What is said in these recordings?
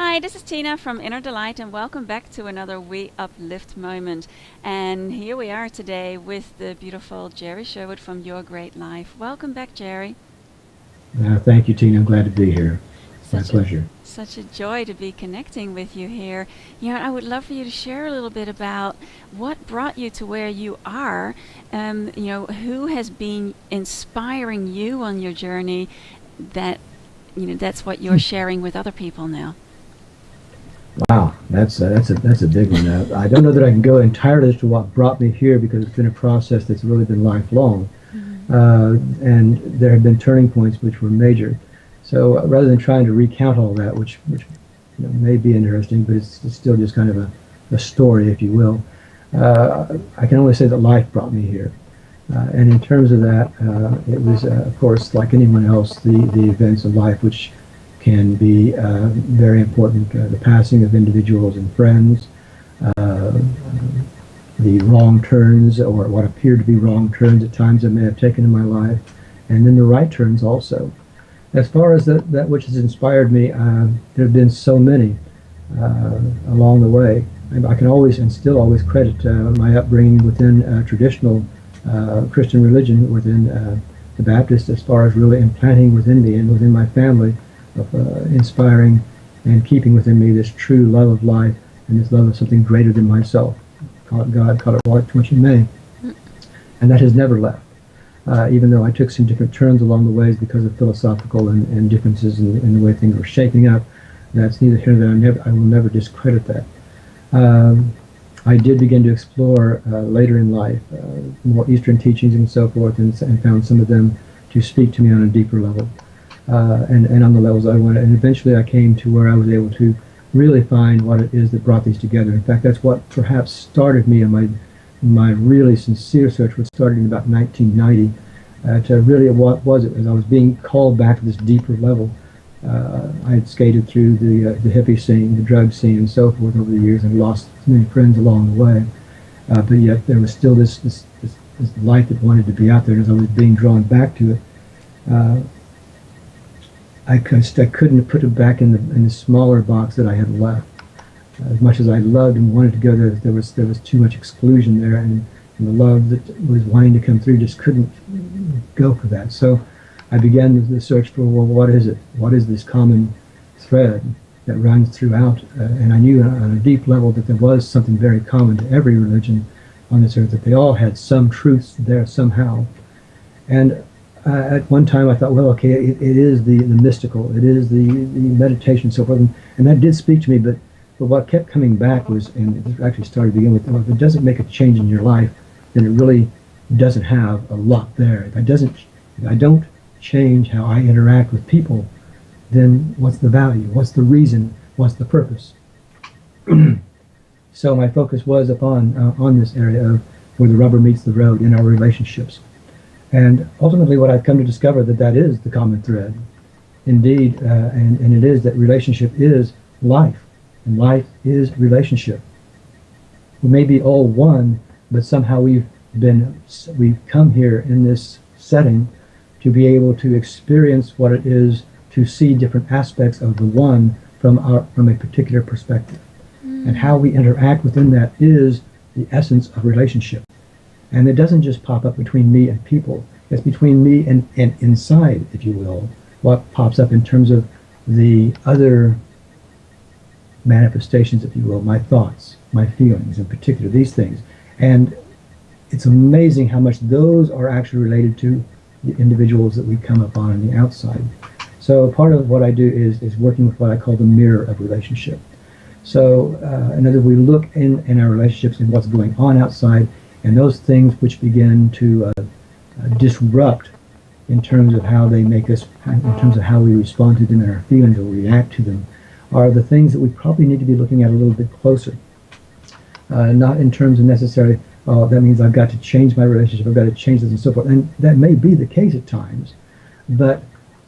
Hi, this is Tina from Inner Delight, and welcome back to another We Uplift moment. And here we are today with the beautiful Jerry Sherwood from Your Great Life. Welcome back, Jerry. Thank you, Tina. I'm glad to be here. My Such a pleasure. such a joy to be connecting with you here. I would love for you to share a little bit about what brought you to where you are. Who has been inspiring you on your journey that, that's what you're sharing with other people now. Wow, that's a big one. I don't know that I can go entirely as to what brought me here because it's been a process that's really been lifelong, and there have been turning points which were major. So rather than trying to recount all that, which may be interesting, but it's still just kind of a story, if you will. I can only say that life brought me here. And in terms of that, it was, of course, like anyone else, the events of life, which can be very important. The passing of individuals and friends, the wrong turns, or what appeared to be wrong turns at times I may have taken in my life, and then the right turns also. As far as that which has inspired me, there have been so many along the way. I can always and still always credit my upbringing within traditional Christian religion, within the Baptist, as far as really implanting within me and within my family of inspiring and keeping within me this true love of life and this love of something greater than myself. Call it God, call it what you may. And that has never left. Even though I took some different turns along the ways because of philosophical and differences in the way things were shaping up, that's neither here nor there. I will never discredit that. I did begin to explore later in life more Eastern teachings and so forth, and found some of them to speak to me on a deeper level, and on the levels I wanted. And eventually I came to where I was able to really find what it is that brought these together. In fact, that's what perhaps started me in my really sincere search, which started in about 1990, to really what was it, as I was being called back to this deeper level. I had skated through the hippie scene, the drug scene, and so forth over the years, and lost many friends along the way. But yet there was still this light that wanted to be out there, and as I was being drawn back to it, I couldn't put it back in the smaller box that I had left. As much as I loved and wanted to go there was too much exclusion there, and the love that was wanting to come through just couldn't go for that. So I began the search for, well, what is it? What is this common thread that runs throughout? And I knew on a deep level that there was something very common to every religion on this earth, that they all had some truths there somehow. And at one time I thought, well, okay, it is the mystical, it is the meditation and so forth. And that did speak to me, but what kept coming back was, and it actually started to begin with, well, if it doesn't make a change in your life, then it really doesn't have a lot there. If I don't change how I interact with people, then what's the value? What's the reason? What's the purpose? So my focus was upon on this area of where the rubber meets the road in our relationships. And ultimately what I've come to discover that is the common thread. Indeed, and it is that relationship is life, and life is relationship. We may be all one, but somehow we've come here in this setting to be able to experience what it is to see different aspects of the one from a particular perspective. And how we interact within that is the essence of relationship. And it doesn't just pop up between me and people. It's between me and inside, if you will, what pops up in terms of the other manifestations, if you will, my thoughts, my feelings in particular, these things. And it's amazing how much those are actually related to the individuals that we come upon on the outside. So part of what I do is working with what I call the mirror of relationship. So in other words, we look in our relationships and what's going on outside, and those things which begin to disrupt in terms of how they make us, in terms of how we respond to them and our feelings or react to them, are the things that we probably need to be looking at a little bit closer. Not in terms of necessarily, oh, that means I've got to change my relationship, I've got to change this and so forth. And that may be the case at times, but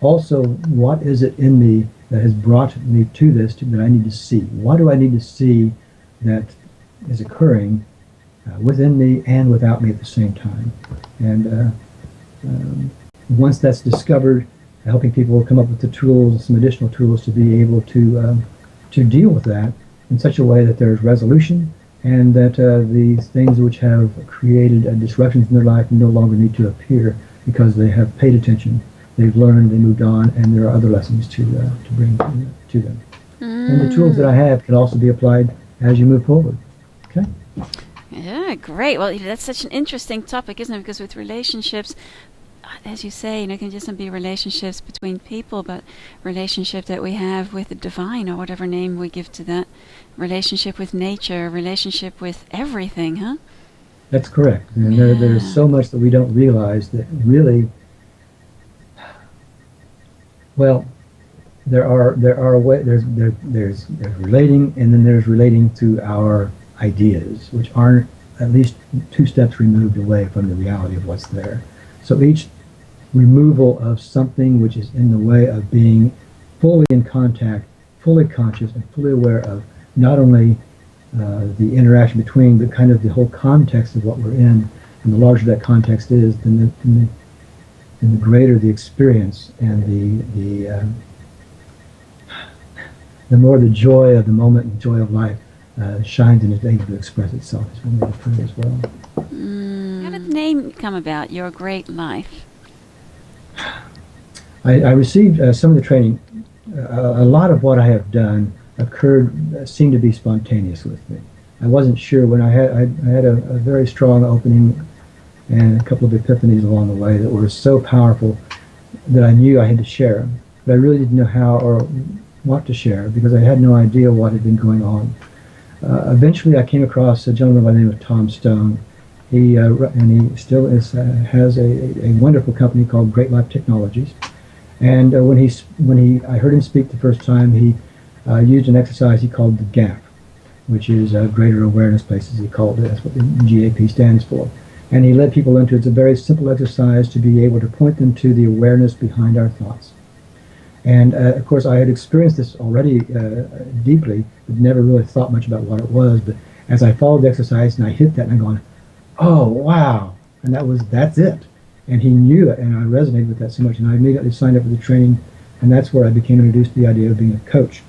also what is it in me that has brought me to this that I need to see? What do I need to see that is occurring within me and without me at the same time? And once that's discovered, helping people come up with the tools, some additional tools to be able to to deal with that in such a way that there's resolution and that these things which have created disruptions in their life no longer need to appear because they have paid attention, they've learned, they moved on, and there are other lessons to bring to them. And the tools that I have can also be applied as you move forward. Okay? Yeah, great. Well, that's such an interesting topic, isn't it? Because with relationships, as you say, it can just be relationships between people, but relationship that we have with the divine, or whatever name we give to that, relationship with nature, relationship with everything, huh? That's correct. And there's so much that we don't realize that really, well, there's relating, and then there's relating to our ideas, which aren't at least 2 steps removed away from the reality of what's there. So each removal of something which is in the way of being fully in contact, fully conscious, and fully aware of not only the interaction between, but kind of the whole context of what we're in, and the larger that context is, then the greater the experience, and the more the joy of the moment and joy of life shines and is able to express itself, is one way to put it as well. How did the name come about, Your Great Life? I received some of the training. A lot of what I have done seemed to be spontaneous with me. I wasn't sure when I had a very strong opening and a couple of epiphanies along the way that were so powerful that I knew I had to share them. But I really didn't know how or what to share because I had no idea what had been going on. Eventually I came across a gentleman by the name of Tom Stone. He still has a wonderful company called Great Life Technologies. And when I heard him speak the first time, he used an exercise he called the GAP, which is Greater Awareness Places. He called it. That's what the GAP stands for. And he led people into it's a very simple exercise to be able to point them to the awareness behind our thoughts. And of course, I had experienced this already deeply, but never really thought much about what it was. But as I followed the exercise and I hit that, and I'm going, oh wow! And that's it. And he knew it, and I resonated with that so much. And I immediately signed up for the training, and that's where I became introduced to the idea of being a coach,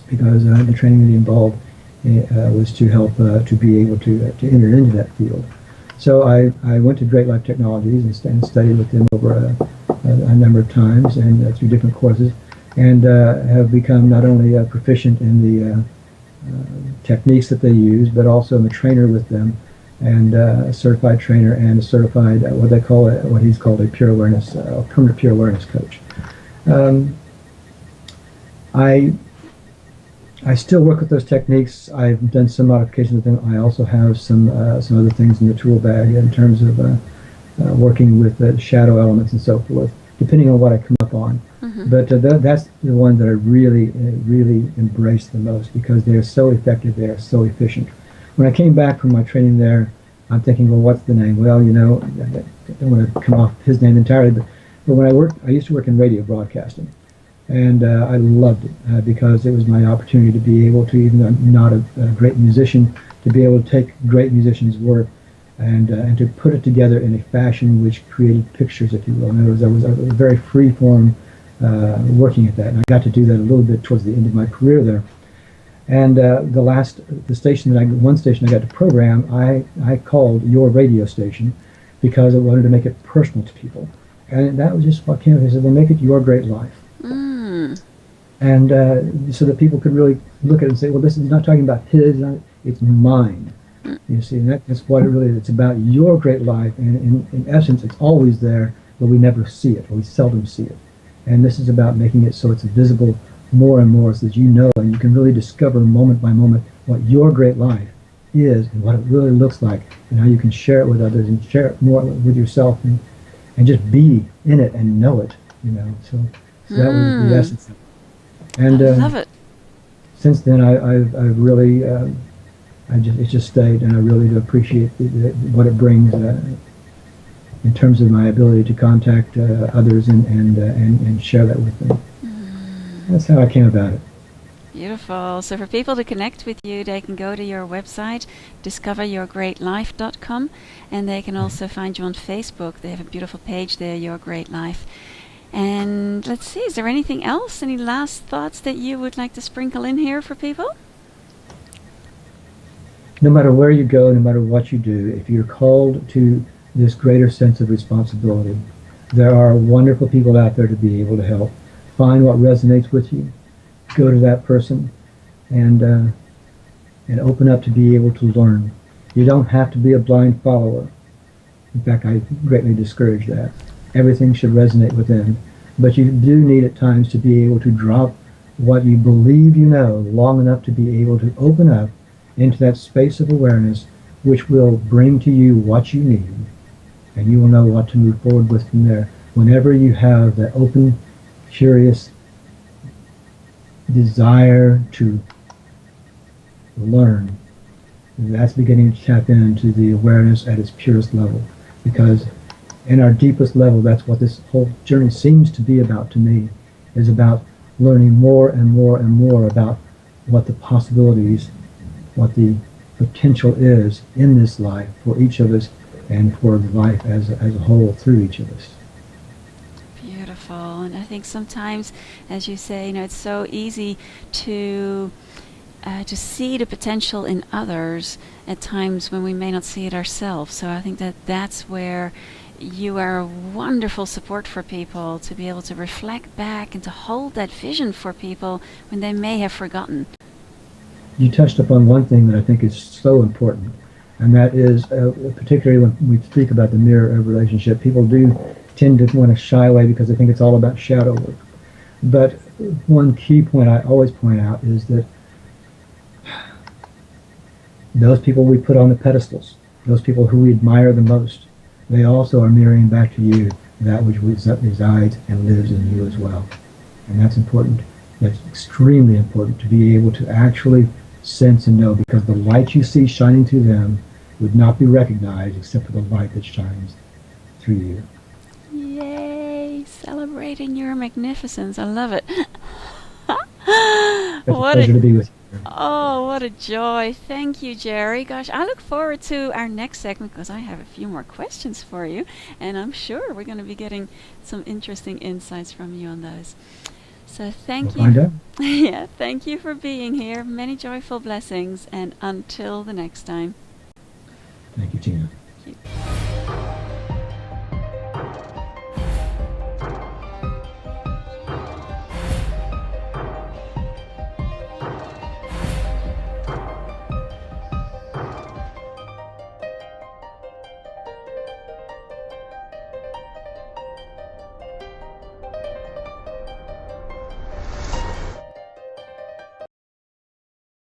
because the training that he involved was to help to be able to enter into that field. So I went to Great Life Technologies and studied with them over a number of times and through different courses, and have become not only proficient in the techniques that they use, but also I'm a trainer with them, and a certified trainer and a certified what he's called a pure awareness, permanent pure awareness coach. I still work with those techniques. I've done some modifications with them. I also have some other things in the tool bag in terms of working with shadow elements and so forth, depending on what I come up on. Mm-hmm. But that's the one that I really embrace the most because they are so effective. They are so efficient. When I came back from my training there, I'm thinking, well, what's the name? Well, I don't want to come off his name entirely, but when I used to work in radio broadcasting. And I loved it because it was my opportunity to be able to, even though I'm not a great musician, to be able to take great musicians' work and to put it together in a fashion which created pictures, if you will. In other words, I was very free form working at that, and I got to do that a little bit towards the end of my career there. And one station I got to program, I called Your Radio Station because I wanted to make it personal to people, and that was just what came up. I said, "Well, make it Your Great Life." And so that people could really look at it and say, well, this is not talking about his, it's mine. You see, and that's what it really is. It's about your great life, and in essence, it's always there, but we never see it, or we seldom see it. And this is about making it so it's visible more and more so that you know, and you can really discover moment by moment what your great life is and what it really looks like, and how you can share it with others and share it more with yourself and just be in it and know it, So that was the essence of it. And I love it. Since then, I've really, it's just stayed, and I really do appreciate what it brings in terms of my ability to contact others and share that with them. That's how I came about it. Beautiful. So for people to connect with you, they can go to your website, discoveryourgreatlife.com, and they can also find you on Facebook. They have a beautiful page there, Your Great Life. And let's see, is there anything else? Any last thoughts that you would like to sprinkle in here for people? No matter where you go, no matter what you do, if you're called to this greater sense of responsibility, there are wonderful people out there to be able to help. Find what resonates with you. Go to that person and open up to be able to learn. You don't have to be a blind follower. In fact, I greatly discourage that. Everything should resonate within. But you do need at times to be able to drop what you believe you know long enough to be able to open up into that space of awareness which will bring to you what you need. And you will know what to move forward with from there. Whenever you have that open, curious desire to learn, that's beginning to tap into the awareness at its purest level. Because in our deepest level, that's what this whole journey seems to be about to me, is about learning more and more and more about what the possibilities, what the potential is in this life for each of us and for the life as a whole through each of us. Beautiful. And I think sometimes, as you say, it's so easy to see the potential in others at times when we may not see it ourselves. So I think that that's where you are a wonderful support for people, to be able to reflect back and to hold that vision for people when they may have forgotten. You touched upon one thing that I think is so important, and that is, particularly when we speak about the mirror relationship, people do tend to want to shy away because they think it's all about shadow work. But one key point I always point out is that those people we put on the pedestals, those people who we admire the most, they also are mirroring back to you that which resides and lives in you as well. And that's important. That's extremely important to be able to actually sense and know, because the light you see shining through them would not be recognized except for the light that shines through you. Yay! Celebrating your magnificence. I love it. It's a pleasure to be with you. Oh, what a joy. Thank you, Jerry. Gosh, I look forward to our next segment because I have a few more questions for you, and I'm sure we're going to be getting some interesting insights from you on those. So thank We'll find you. out. Yeah, thank you for being here. Many joyful blessings, and until the next time. Thank you, Tina. Thank you.